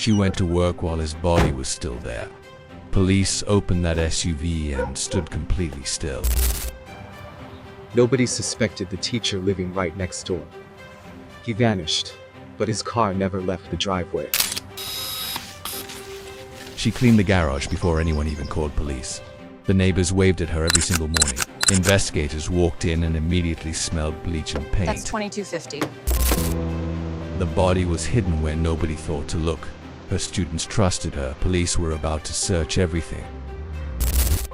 She went to work while his body was still there. Police opened that SUV and stood completely still. Nobody suspected the teacher living right next door. He vanished, but his car never left the driveway. She cleaned the garage before anyone even called police. The neighbors waved at her every single morning. Investigators walked in and immediately smelled bleach and paint. That's $22.50. The body was hidden where nobody thought to look. Her students trusted her. Police were about to search everything.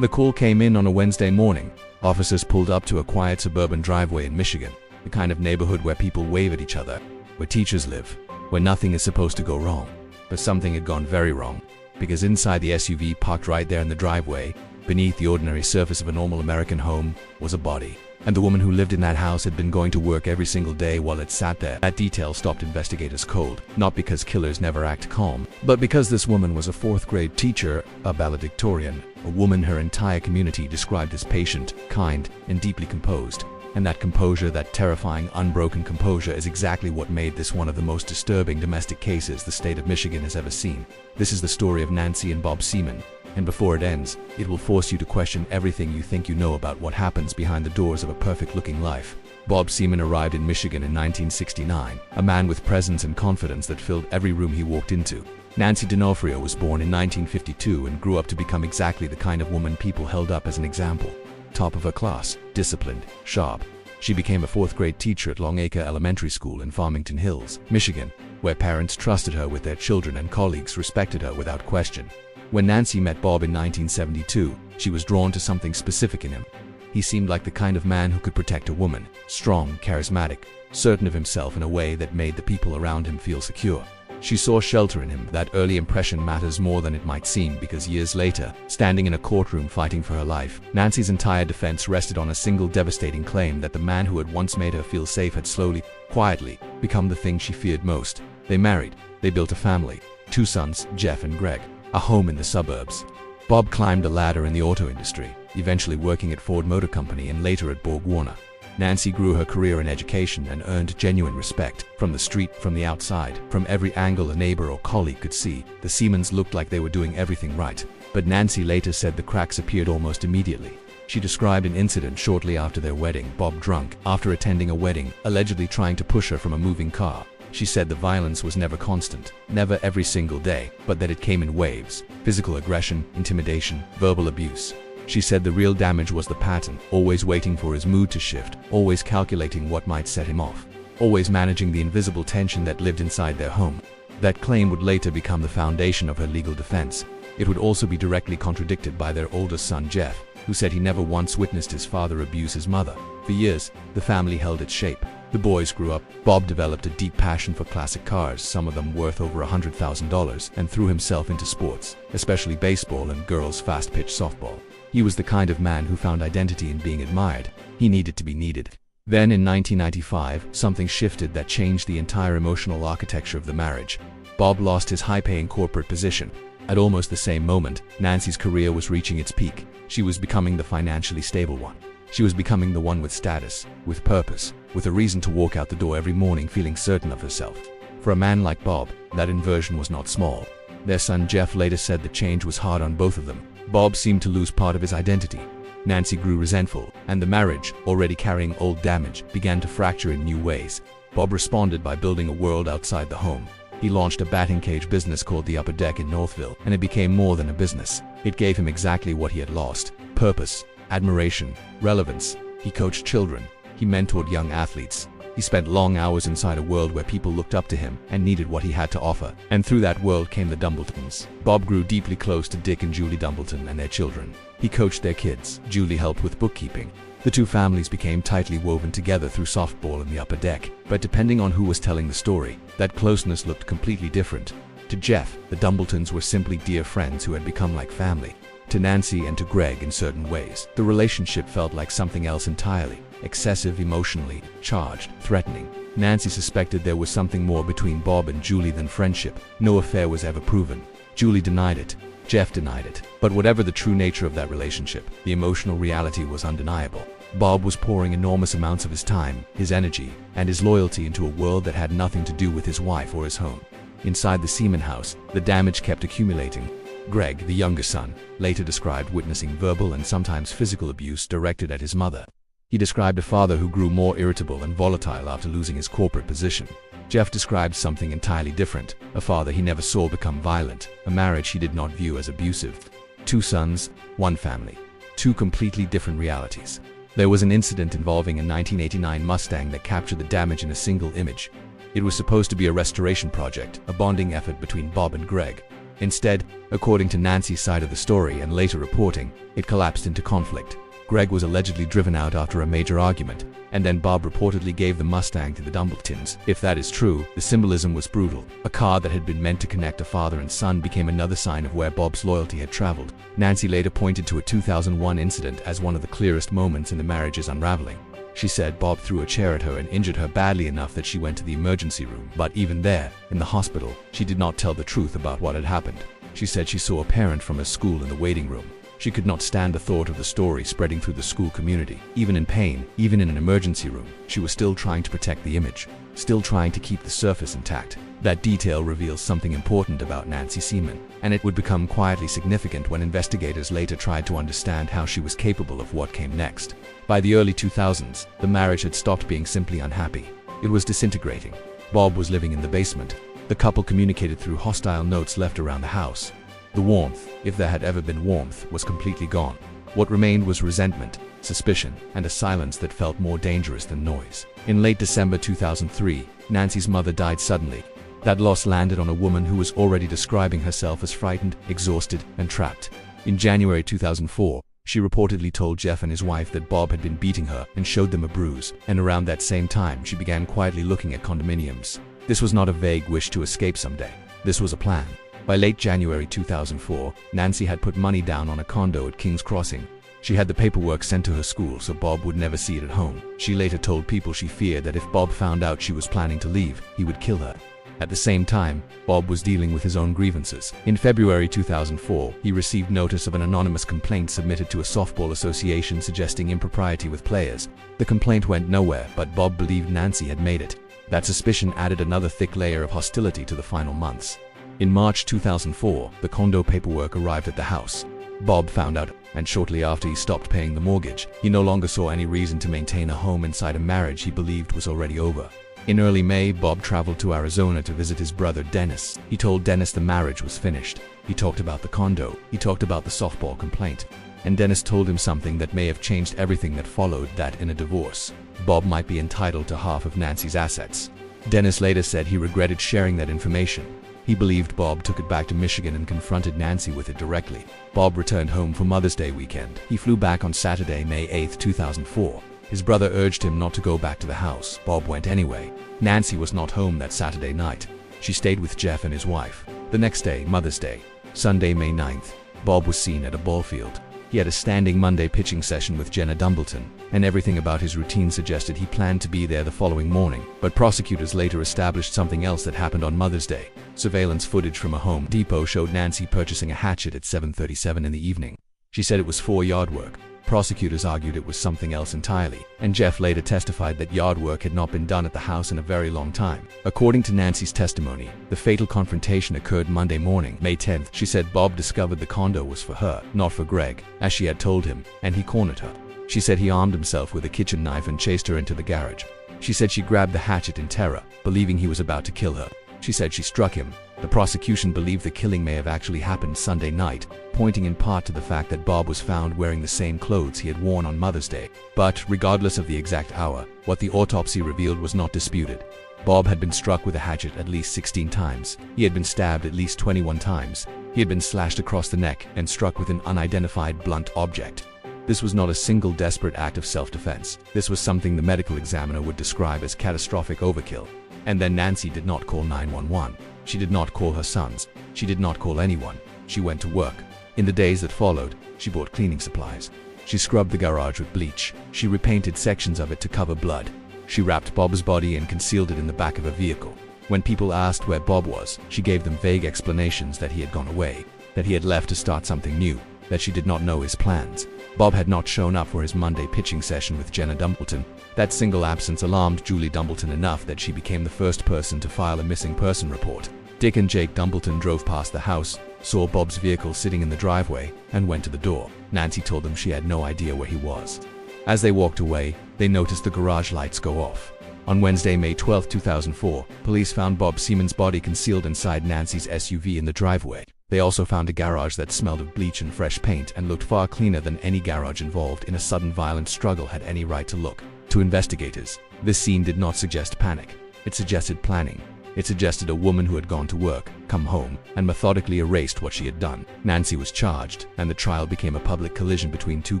The call came in on a Wednesday morning. Officers pulled up to a quiet suburban driveway in Michigan, the kind of neighborhood where people wave at each other, where teachers live, where nothing is supposed to go wrong. But something had gone very wrong, because inside the SUV parked right there in the driveway, beneath the ordinary surface of a normal American home, was a body. And the woman who lived in that house had been going to work every single day while it sat there. That detail stopped investigators cold, not because killers never act calm, but because this woman was a fourth-grade teacher, a valedictorian, a woman her entire community described as patient, kind, and deeply composed. And that composure, that terrifying, unbroken composure, is exactly what made this one of the most disturbing domestic cases the state of Michigan has ever seen. This is the story of Nancy and Bob Seaman. And before it ends, it will force you to question everything you think you know about what happens behind the doors of a perfect-looking life. Bob Seaman arrived in Michigan in 1969, a man with presence and confidence that filled every room he walked into. Nancy D'Onofrio was born in 1952 and grew up to become exactly the kind of woman people held up as an example. Top of her class, disciplined, sharp. She became a fourth-grade teacher at Longacre Elementary School in Farmington Hills, Michigan, where parents trusted her with their children and colleagues respected her without question. When Nancy met Bob in 1972, she was drawn to something specific in him. He seemed like the kind of man who could protect a woman, strong, charismatic, certain of himself in a way that made the people around him feel secure. She saw shelter in him. That early impression matters more than it might seem, because years later, standing in a courtroom fighting for her life, Nancy's entire defense rested on a single devastating claim that the man who had once made her feel safe had slowly, quietly, become the thing she feared most. They married. They built a family. 2 sons, Jeff and Greg. A home in the suburbs. Bob climbed the ladder in the auto industry, eventually working at Ford Motor Company and later at Borg Warner. Nancy grew her career in education and earned genuine respect. From the street, from the outside, from every angle a neighbor or colleague could see, the Seamans looked like they were doing everything right. But Nancy later said the cracks appeared almost immediately. She described an incident shortly after their wedding. Bob, drunk, after attending a wedding, allegedly trying to push her from a moving car. She said the violence was never constant, never every single day, but that it came in waves. Physical aggression, intimidation, verbal abuse. She said the real damage was the pattern, always waiting for his mood to shift, always calculating what might set him off, always managing the invisible tension that lived inside their home. That claim would later become the foundation of her legal defense. It would also be directly contradicted by their oldest son Jeff, who said he never once witnessed his father abuse his mother. For years, the family held its shape. The boys grew up. Bob developed a deep passion for classic cars, some of them worth over $100,000, and threw himself into sports, especially baseball and girls' fast-pitch softball. He was the kind of man who found identity in being admired. He needed to be needed. Then in 1995, something shifted that changed the entire emotional architecture of the marriage. Bob lost his high-paying corporate position. At almost the same moment, Nancy's career was reaching its peak. She was becoming the financially stable one. She was becoming the one with status, with purpose, with a reason to walk out the door every morning feeling certain of herself. For a man like Bob, that inversion was not small. Their son Jeff later said the change was hard on both of them. Bob seemed to lose part of his identity. Nancy grew resentful, and the marriage, already carrying old damage, began to fracture in new ways. Bob responded by building a world outside the home. He launched a batting cage business called the Upper Deck in Northville, and it became more than a business. It gave him exactly what he had lost: purpose, admiration, relevance. He coached children. He mentored young athletes. He spent long hours inside a world where people looked up to him and needed what he had to offer. And through that world came the Dumbletons. Bob grew deeply close to Dick and Julie Dumbleton and their children. He coached their kids. Julie helped with bookkeeping. The two families became tightly woven together through softball and the Upper Deck. But depending on who was telling the story, that closeness looked completely different. To Jeff, the Dumbletons were simply dear friends who had become like family. To Nancy and to Greg, in certain ways, the relationship felt like something else entirely. Excessive, emotionally charged, threatening. Nancy suspected there was something more between Bob and Julie than friendship. No affair was ever proven. Julie denied it. Jeff denied it. But whatever the true nature of that relationship, the emotional reality was undeniable. Bob was pouring enormous amounts of his time, his energy, and his loyalty into a world that had nothing to do with his wife or his home. Inside the Seaman house, the damage kept accumulating. Greg, the younger son, later described witnessing verbal and sometimes physical abuse directed at his mother. He described a father who grew more irritable and volatile after losing his corporate position. Jeff described something entirely different, a father he never saw become violent, a marriage he did not view as abusive. 2 sons, 1 family. 2 completely different realities. There was an incident involving a 1989 Mustang that captured the damage in a single image. It was supposed to be a restoration project, a bonding effort between Bob and Greg. Instead, according to Nancy's side of the story and later reporting, it collapsed into conflict. Greg was allegedly driven out after a major argument, and then Bob reportedly gave the Mustang to the Dumbletons. If that is true, the symbolism was brutal. A car that had been meant to connect a father and son became another sign of where Bob's loyalty had traveled. Nancy later pointed to a 2001 incident as one of the clearest moments in the marriage's unraveling. She said Bob threw a chair at her and injured her badly enough that she went to the emergency room. But even there, in the hospital, she did not tell the truth about what had happened. She said she saw a parent from her school in the waiting room. She could not stand the thought of the story spreading through the school community. Even in pain, even in an emergency room, she was still trying to protect the image, still trying to keep the surface intact. That detail reveals something important about Nancy Seaman, and it would become quietly significant when investigators later tried to understand how she was capable of what came next. By the early 2000s, the marriage had stopped being simply unhappy. It was disintegrating. Bob was living in the basement. The couple communicated through hostile notes left around the house. The warmth, if there had ever been warmth, was completely gone. What remained was resentment, suspicion, and a silence that felt more dangerous than noise. In late December 2003, Nancy's mother died suddenly. That loss landed on a woman who was already describing herself as frightened, exhausted, and trapped. In January 2004, she reportedly told Jeff and his wife that Bob had been beating her and showed them a bruise, and around that same time she began quietly looking at condominiums. This was not a vague wish to escape someday. This was a plan. By late January 2004, Nancy had put money down on a condo at King's Crossing. She had the paperwork sent to her school so Bob would never see it at home. She later told people she feared that if Bob found out she was planning to leave, he would kill her. At the same time, Bob was dealing with his own grievances. In February 2004, he received notice of an anonymous complaint submitted to a softball association suggesting impropriety with players. The complaint went nowhere, but Bob believed Nancy had made it. That suspicion added another thick layer of hostility to the final months. In March 2004, the condo paperwork arrived at the house. Bob found out, and shortly after he stopped paying the mortgage, he no longer saw any reason to maintain a home inside a marriage he believed was already over. In early May, Bob traveled to Arizona to visit his brother Dennis. He told Dennis the marriage was finished. He talked about the condo. He talked about the softball complaint. And Dennis told him something that may have changed everything that followed, that in a divorce, Bob might be entitled to half of Nancy's assets. Dennis later said he regretted sharing that information. He believed Bob took it back to Michigan and confronted Nancy with it directly. Bob returned home for Mother's Day weekend. He flew back on Saturday, May 8, 2004. His brother urged him not to go back to the house. Bob went anyway. Nancy was not home that Saturday night. She stayed with Jeff and his wife. The next day, Mother's Day, Sunday, May 9th, Bob was seen at a ball field. He had a standing Monday pitching session with Jenna Dumbleton, and everything about his routine suggested he planned to be there the following morning. But prosecutors later established something else that happened on Mother's Day. Surveillance footage from a Home Depot showed Nancy purchasing a hatchet at 7:37 in the evening. She said it was for yard work. Prosecutors argued it was something else entirely, and Jeff later testified that yard work had not been done at the house in a very long time. According to Nancy's testimony, the fatal confrontation occurred Monday morning, May 10th. She said Bob discovered the condo was for her, not for Greg, as she had told him, and he cornered her. She said he armed himself with a kitchen knife and chased her into the garage. She said she grabbed the hatchet in terror, believing he was about to kill her. She said she struck him. The prosecution believed the killing may have actually happened Sunday night, pointing in part to the fact that Bob was found wearing the same clothes he had worn on Mother's Day. But, regardless of the exact hour, what the autopsy revealed was not disputed. Bob had been struck with a hatchet at least 16 times. He had been stabbed at least 21 times. He had been slashed across the neck and struck with an unidentified blunt object. This was not a single desperate act of self-defense. This was something the medical examiner would describe as catastrophic overkill. And then Nancy did not call 911. She did not call her sons. She did not call anyone. She went to work. In the days that followed, she bought cleaning supplies. She scrubbed the garage with bleach. She repainted sections of it to cover blood. She wrapped Bob's body and concealed it in the back of a vehicle. When people asked where Bob was, she gave them vague explanations that he had gone away, that he had left to start something new, that she did not know his plans. Bob had not shown up for his Monday pitching session with Jenna Dumbleton. That single absence alarmed Julie Dumbleton enough that she became the first person to file a missing person report. Dick and Jake Dumbleton drove past the house, saw Bob's vehicle sitting in the driveway, and went to the door. Nancy told them she had no idea where he was. As they walked away, they noticed the garage lights go off. On Wednesday, May 12, 2004, police found Bob Seaman's body concealed inside Nancy's SUV in the driveway. They also found a garage that smelled of bleach and fresh paint and looked far cleaner than any garage involved in a sudden violent struggle had any right to look. To investigators, this scene did not suggest panic. It suggested planning. It suggested a woman who had gone to work, come home, and methodically erased what she had done. Nancy was charged, and the trial became a public collision between two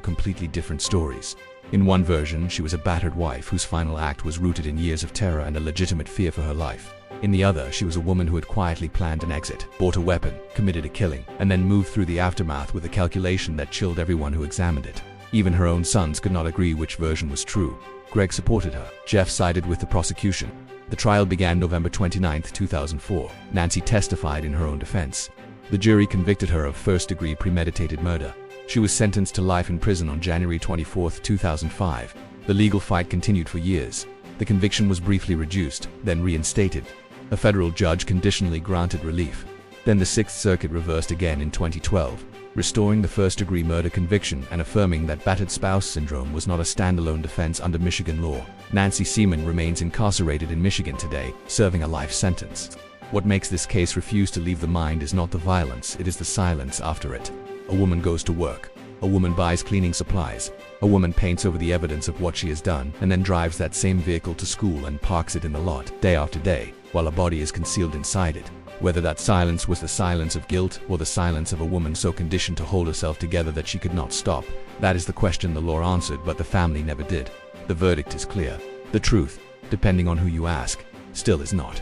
completely different stories. In one version, she was a battered wife whose final act was rooted in years of terror and a legitimate fear for her life. In the other, she was a woman who had quietly planned an exit, bought a weapon, committed a killing, and then moved through the aftermath with a calculation that chilled everyone who examined it. Even her own sons could not agree which version was true. Greg supported her. Jeff sided with the prosecution. The trial began November 29, 2004. Nancy testified in her own defense. The jury convicted her of first-degree premeditated murder. She was sentenced to life in prison on January 24, 2005. The legal fight continued for years. The conviction was briefly reduced, then reinstated. A federal judge conditionally granted relief. Then the Sixth Circuit reversed again in 2012, restoring the first-degree murder conviction and affirming that battered spouse syndrome was not a standalone defense under Michigan law. Nancy Seaman remains incarcerated in Michigan today, serving a life sentence. What makes this case refuse to leave the mind is not the violence, it is the silence after it. A woman goes to work. A woman buys cleaning supplies. A woman paints over the evidence of what she has done and then drives that same vehicle to school and parks it in the lot, day after day, while a body is concealed inside it. Whether that silence was the silence of guilt or the silence of a woman so conditioned to hold herself together that she could not stop, that is the question the law answered, but the family never did. The verdict is clear. The truth, depending on who you ask, still is not.